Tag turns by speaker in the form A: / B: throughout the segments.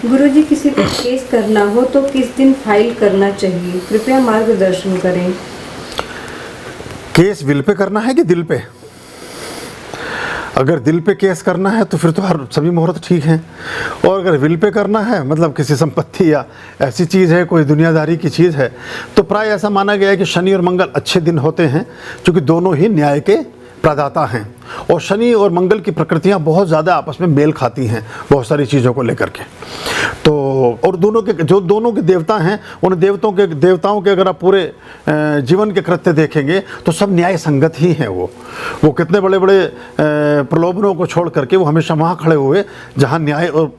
A: गुरुजी, किसी पर केस करना हो तो किस दिन फाइल करना चाहिए? कृपया मार्गदर्शन करें।
B: केस विल पे करना है कि दिल पे? अगर दिल पे केस करना है तो फिर तो हर सभी मुहूर्त ठीक हैं, और अगर विल पे करना है, मतलब किसी संपत्ति या ऐसी चीज़ है, कोई दुनियादारी की चीज़ है, तो प्राय ऐसा माना गया है कि शनि और मंगल अच्छे दिन होते हैं, क्योंकि दोनों ही न्याय के प्रदाता हैं, और शनि और मंगल की प्रकृतियां बहुत ज़्यादा आपस में मेल खाती हैं बहुत सारी चीज़ों को लेकर के। तो और दोनों के देवता हैं, उन देवताओं के अगर आप पूरे जीवन के कृत्य देखेंगे तो सब न्याय संगत ही हैं। वो कितने बड़े बड़े प्रलोभनों को छोड़ करके वो हमेशा वहाँ खड़े हुए जहाँ न्याय और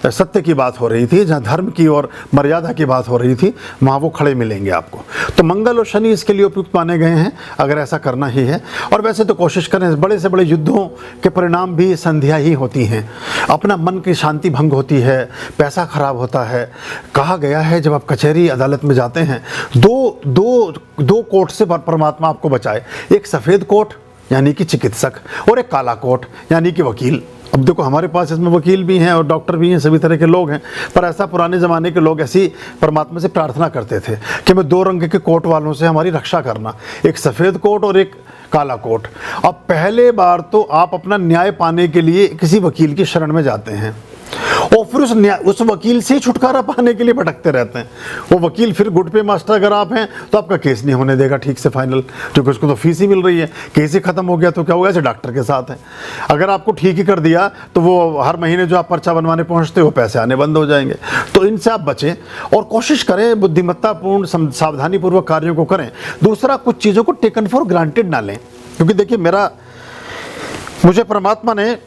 B: सत्य की बात हो रही थी, जहाँ धर्म की और मर्यादा की बात हो रही थी, वहाँ वो खड़े मिलेंगे आपको। तो मंगल और शनि इसके लिए उपयुक्त माने गए हैं अगर ऐसा करना ही है। और वैसे तो कोशिश करें, बड़े से बड़े युद्धों के परिणाम भी संध्या ही होती हैं। अपना मन की शांति भंग होती है, पैसा खराब होता है। कहा गया है जब आप कचहरी अदालत में जाते हैं, दो कोट से परमात्मा आपको बचाए, एक सफ़ेद कोट यानी कि चिकित्सक और एक काला कोट यानी कि वकील। अब देखो हमारे पास इसमें वकील भी हैं और डॉक्टर भी हैं, सभी तरह के लोग हैं, पर ऐसा पुराने ज़माने के लोग ऐसी परमात्मा से प्रार्थना करते थे कि मैं दो रंग के कोट वालों से हमारी रक्षा करना, एक सफ़ेद कोट और एक काला कोट। अब पहले बार तो आप अपना न्याय पाने के लिए किसी वकील की शरण में जाते हैं, और फिर उस वकील से छुटकारा पाने के लिए भटकते रहते हैं। वो वकील फिर गुड पे मास्टर अगर आप हैं तो आपका केस नहीं होने देगा ठीक से फाइनल, क्योंकि उसको तो फीस ही मिल रही है। केस ही खत्म हो गया तो क्या होगा, ऐसे डॉक्टर के साथ है। अगर आपको ठीक ही कर दिया तो वो हर महीने जो आप पर्चा बनवाने पहुंचते हो पैसे आने बंद हो जाएंगे। तो इनसे आप बचें और कोशिश करें बुद्धिमत्तापूर्ण सावधानीपूर्वक कार्यों को करें। दूसरा, कुछ चीज़ों को टेकन फॉर ग्रांटेड ना लें, क्योंकि देखिए मुझे परमात्मा ने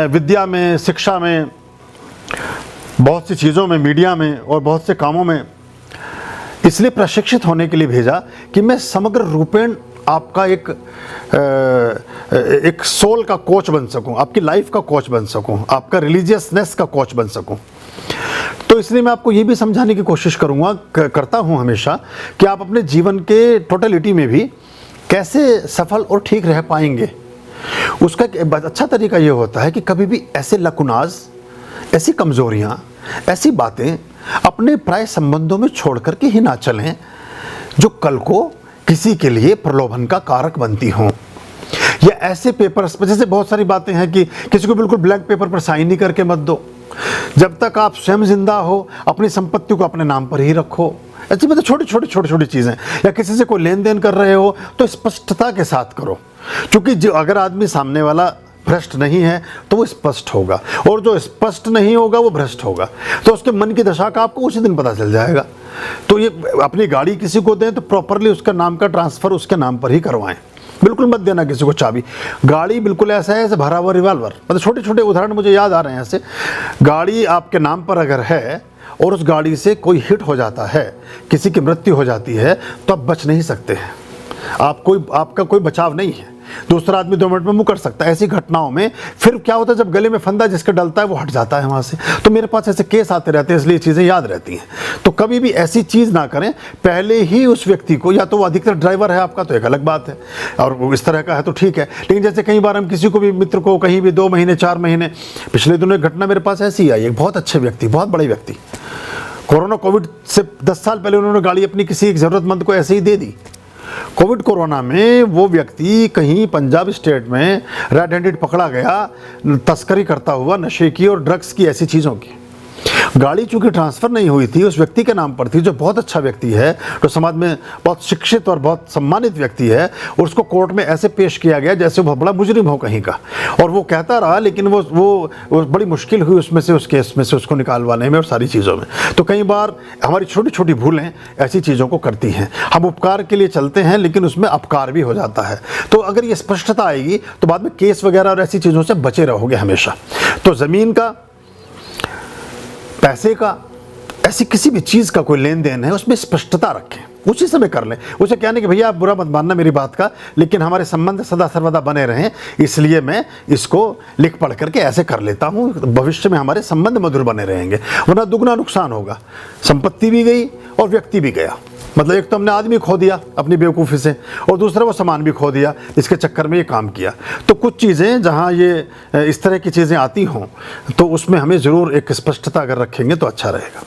B: विद्या में, शिक्षा में, बहुत सी चीज़ों में, मीडिया में और बहुत से कामों में इसलिए प्रशिक्षित होने के लिए भेजा कि मैं समग्र रूपेण आपका एक सोल का कोच बन सकूं, आपकी लाइफ का कोच बन सकूं, आपका रिलीजियसनेस का कोच बन सकूं। तो इसलिए मैं आपको ये भी समझाने की कोशिश करता हूं हमेशा कि आप अपने जीवन के टोटलिटी में भी कैसे सफल और ठीक रह पाएंगे। उसका एक अच्छा तरीका ये होता है कि कभी भी ऐसे लकुनाज, ऐसी कमजोरियां, ऐसी बातें अपने प्राय संबंधों में छोड़ करके ही ना चलें जो कल को किसी के लिए प्रलोभन का कारक बनती हों। या ऐसे पेपर्स पर, जैसे बहुत सारी बातें हैं कि किसी को बिल्कुल ब्लैंक पेपर पर साइन ही करके मत दो, जब तक आप स्वयं जिंदा हो अपनी संपत्ति को अपने नाम पर ही रखो। ऐसी मतलब छोटी चीज़ें। या किसी से कोई लेन देन कर रहे हो तो स्पष्टता के साथ करो, क्योंकि अगर आदमी सामने वाला भ्रष्ट नहीं है तो वो स्पष्ट होगा, और जो स्पष्ट नहीं होगा वो भ्रष्ट होगा। तो उसके मन की दशा का आपको उसी दिन पता चल जाएगा। तो ये अपनी गाड़ी किसी को दें तो प्रॉपरली उसका नाम का ट्रांसफ़र उसके नाम पर ही करवाएं। बिल्कुल मत देना किसी को चाबी। गाड़ी बिल्कुल ऐसा है जैसे भरा हुआ रिवॉल्वर। मतलब छोटे उदाहरण मुझे याद आ रहे हैं ऐसे। गाड़ी आपके नाम पर अगर है और उस गाड़ी से कोई हिट हो जाता है, किसी की मृत्यु हो जाती है, तो आप बच नहीं सकते हैं। आपका कोई बचाव नहीं है। दूसरा आदमी 2 मिनट में मुकर सकता है। ऐसी घटनाओं में फिर क्या होता है, जब गले में फंदा जिसका डलता है वो हट जाता है वहाँ से। तो मेरे पास ऐसे केस आते रहते हैं, इसलिए चीज़ें याद रहती हैं। तो कभी भी ऐसी चीज़ ना करें, पहले ही उस व्यक्ति को, या तो वो अधिकतर ड्राइवर है आपका तो एक अलग बात है, और वो इस तरह का है तो ठीक है। लेकिन जैसे कई बार हम किसी को भी, मित्र को कहीं भी 2 महीने 4 महीने, पिछले दिनों एक घटना मेरे पास ऐसी आई। एक बहुत अच्छे व्यक्ति, बहुत बड़े व्यक्ति, कोविड से 10 साल पहले उन्होंने गाड़ी अपनी किसी एक ज़रूरतमंद को ऐसे ही दे दी। कोरोना में वो व्यक्ति कहीं पंजाब स्टेट में रेड हैंडेड पकड़ा गया, तस्करी करता हुआ, नशे की और ड्रग्स की ऐसी चीज़ों की। गाड़ी चूंकि ट्रांसफ़र नहीं हुई थी, उस व्यक्ति के नाम पर थी, जो बहुत अच्छा व्यक्ति है, तो समाज में बहुत शिक्षित और बहुत सम्मानित व्यक्ति है, और उसको कोर्ट में ऐसे पेश किया गया जैसे वो बड़ा मुजरिम हो कहीं का। और वो कहता रहा, लेकिन वो बड़ी मुश्किल हुई उसमें से, उस केस में से उसको निकालवाने में और सारी चीज़ों में। तो कई बार हमारी छोटी भूलें ऐसी चीज़ों को करती हैं। हम उपकार के लिए चलते हैं लेकिन उसमें अपकार भी हो जाता है। तो अगर ये स्पष्टता आएगी तो बाद में केस वगैरह और ऐसी चीज़ों से बचे रहोगे हमेशा। तो ज़मीन का, पैसे का, ऐसी किसी भी चीज़ का कोई लेन देन है उसमें स्पष्टता रखें, उसी समय कर लें। उसे कहने कि भैया आप बुरा मत मानना मेरी बात का, लेकिन हमारे संबंध सदा सर्वदा बने रहें, इसलिए मैं इसको लिख पढ़ करके ऐसे कर लेता हूँ, भविष्य में हमारे संबंध मधुर बने रहेंगे, वरना दुगना नुकसान होगा। संपत्ति भी गई और व्यक्ति भी गया। मतलब एक तो हमने आदमी खो दिया अपनी बेवकूफ़ी से, और दूसरा वो सामान भी खो दिया, इसके चक्कर में ये काम किया। तो कुछ चीज़ें जहाँ ये इस तरह की चीज़ें आती हों तो उसमें हमें ज़रूर एक स्पष्टता अगर रखेंगे तो अच्छा रहेगा।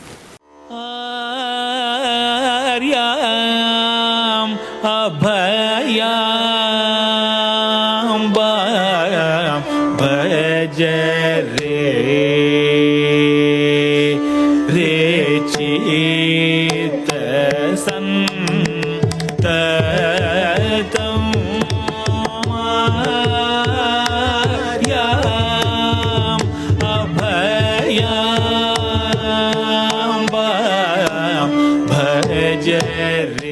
C: अभयाम भज रे चित संततम मायाम अभयाम भज रे